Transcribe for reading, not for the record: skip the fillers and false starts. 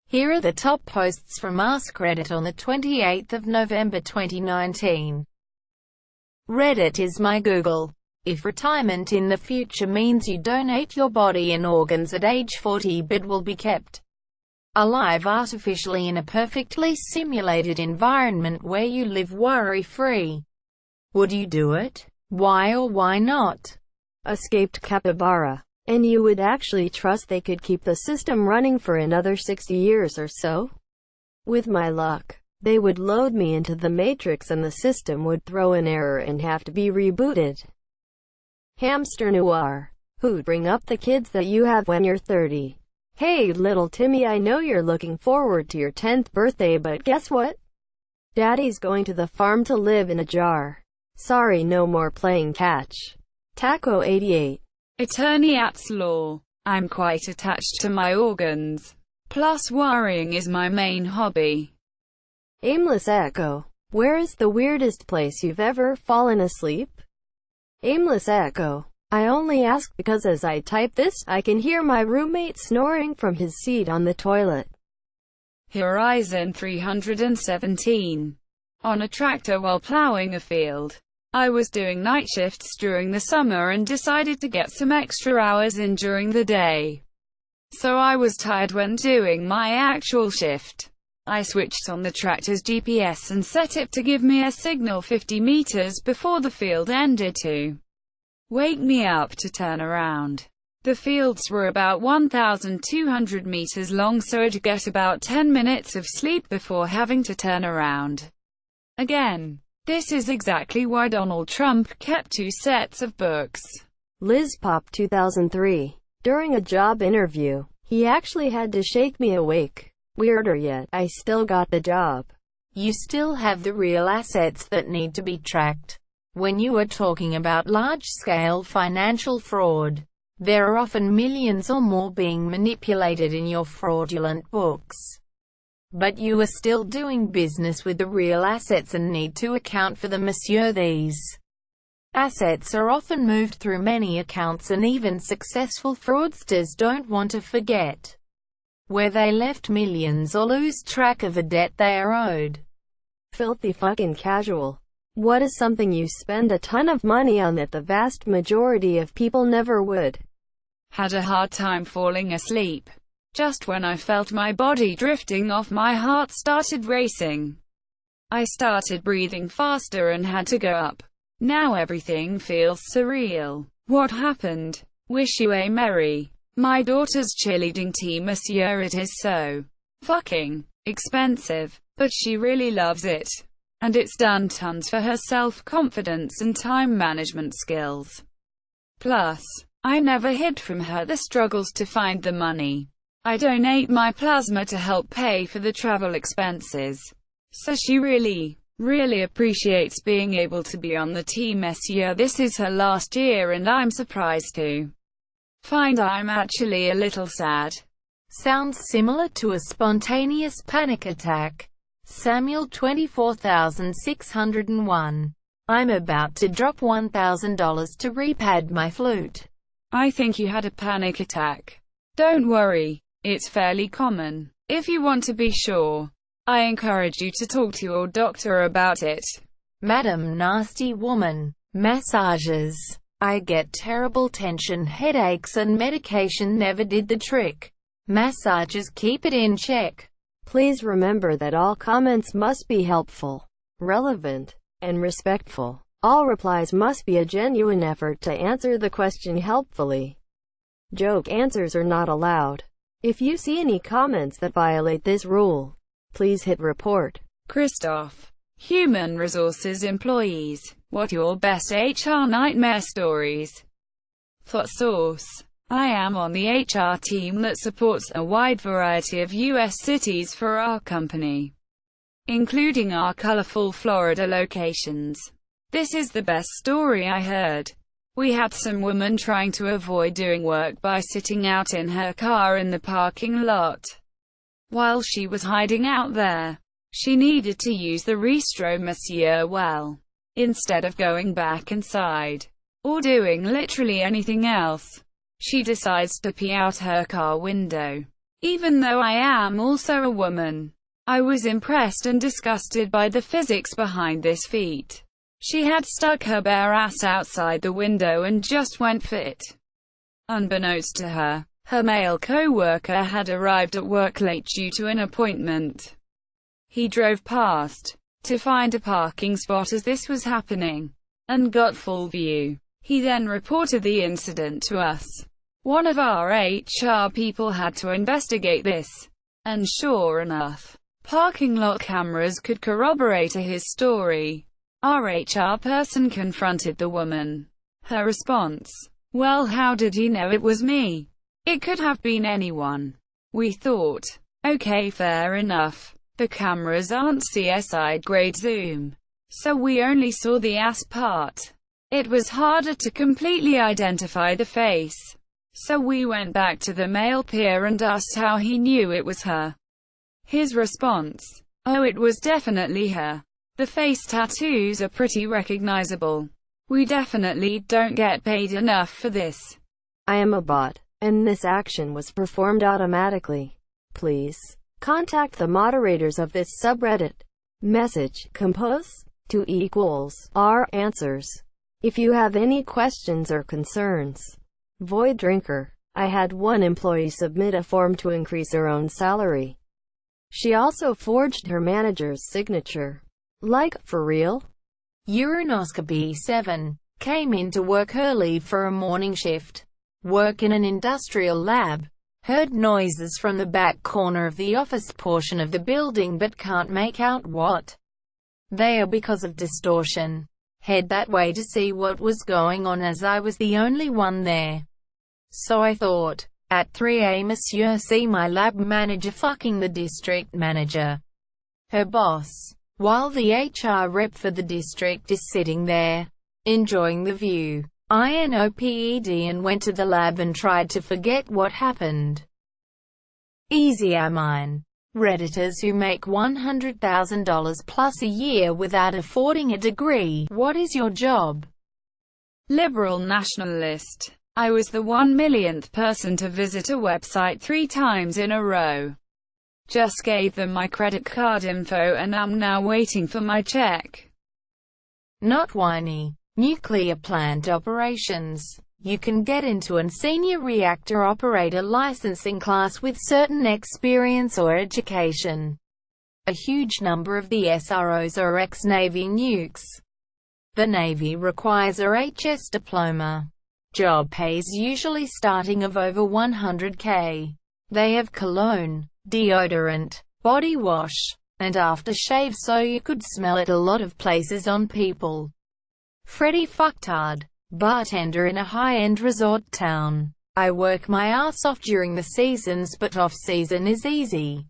Here are the top posts from askreddit on the 28th of November 2019. Reddit is my Google. If retirement in the future means you donate your body and organs at age 40 but will be kept alive artificially in a perfectly simulated environment where you live worry-free, would you do it? Why or why not? Escaped capybara. And you would actually trust they could keep the system running for another 60 years or so? With my luck, they would load me into the Matrix and the system would throw an error and have to be rebooted. Hamster noir. Who'd bring up the kids that you have when you're 30? Hey little Timmy, I know you're looking forward to your 10th birthday, but guess what? Daddy's going to the farm to live in a jar. Sorry, no more playing catch. Taco 88. Attorney at law. I'm quite attached to my organs. Plus worrying is my main hobby. Aimless Echo. Where is the weirdest place you've ever fallen asleep? Aimless Echo. I only ask because as I type this, I can hear my roommate snoring from his seat on the toilet. Horizon 317. On a tractor while plowing a field. I was doing night shifts during the summer and decided to get some extra hours in during the day. So I was tired when doing my actual shift. I switched on the tractor's GPS and set it to give me a signal 50 meters before the field ended to wake me up to turn around. The fields were about 1,200 meters long, so I'd get about 10 minutes of sleep before having to turn around again. This is exactly why Donald Trump kept 2 sets of books. Liz Pop 2003. During a job interview, he actually had to shake me awake. Weirder yet, I still got the job. You still have the real assets that need to be tracked. When you are talking about large-scale financial fraud, there are often millions or more being manipulated in your fraudulent books. But you are still doing business with the real assets and need to account for them, monsieur. These assets are often moved through many accounts, and even successful fraudsters don't want to forget where they left millions or lose track of a debt they are owed. Filthy fucking casual. What is something you spend a ton of money on that the vast majority of people never would? Had a hard time falling asleep. Just when I felt my body drifting off, my heart started racing. I started breathing faster and had to go up. Now everything feels surreal. What happened? Wish you a merry. My daughter's cheerleading team, monsieur. It is so fucking expensive, but she really loves it. And it's done tons for her self-confidence and time management skills. Plus, I never hid from her the struggles to find the money. I donate my plasma to help pay for the travel expenses. So she really appreciates being able to be on the team, monsieur. This is her last year and I'm surprised to find I'm actually a little sad. Sounds similar to a spontaneous panic attack. Samuel 24601. I'm about to drop $1,000 to repad my flute. I think you had a panic attack. Don't worry. It's fairly common. If you want to be sure, I encourage you to talk to your doctor about it. Madam Nasty Woman. Massages. I get terrible tension headaches and medication never did the trick. Massages keep it in check. Please remember that all comments must be helpful, relevant, and respectful. All replies must be a genuine effort to answer the question helpfully. Joke answers are not allowed. If you see any comments that violate this rule, please hit report. Christoph. Human Resources Employees. What your best HR nightmare stories? Thought source. I am on the HR team that supports a wide variety of U.S. cities for our company, including our colorful Florida locations. This is the best story I heard. We had some woman trying to avoid doing work by sitting out in her car in the parking lot. While she was hiding out there, she needed to use the restroom, monsieur. Well, instead of going back inside, or doing literally anything else, she decides to pee out her car window. Even though I am also a woman. I was impressed and disgusted by the physics behind this feat. She had stuck her bare ass outside the window and just went for it. Unbeknownst to her, her male co-worker had arrived at work late due to an appointment. He drove past to find a parking spot as this was happening, and got full view. He then reported the incident to us. One of our HR people had to investigate this, and sure enough, parking lot cameras could corroborate his story. Our HR person confronted the woman. Her response: "Well, how did you know it was me? It could have been anyone." We thought, okay, fair enough. The cameras aren't CSI grade zoom, so we only saw the ass part. It was harder to completely identify the face. So we went back to the male peer and asked how he knew it was her. His response: "Oh, it was definitely her. The face tattoos are pretty recognizable. We definitely don't get paid enough for this." I am a bot, and this action was performed automatically. Please contact the moderators of this subreddit. Message compose to equals r answers if you have any questions or concerns. Void Drinker. I had one employee submit a form to increase her own salary. She also forged her manager's signature. Like, for real? Uranowski 7 came into work early for a morning shift. Work in an industrial lab. Heard noises from the back corner of the office portion of the building but can't make out what they are because of distortion. Head that way to see what was going on as I was the only one there. So I thought, at 3 a.m. Monsieur see my lab manager fucking the district manager, her boss, while the HR rep for the district is sitting there, enjoying the view. INOPED and went to the lab and tried to forget what happened. Easy I mine. Redditors who make $100,000 plus a year without affording a degree. What is your job? Liberal nationalist. I was the 1 millionth person to visit a website 3 times in a row. Just gave them my credit card info and I'm now waiting for my check. Not whiny. Nuclear plant operations. You can get into an senior reactor operator licensing class with certain experience or education. A huge number of the SROs are ex-Navy nukes. The Navy requires a HS diploma. Job pays usually starting of over $100K. They have cologne, deodorant, body wash, and aftershave so you could smell it a lot of places on people. Freddie Fucktard, bartender in a high-end resort town. I work my ass off during the seasons but off-season is easy.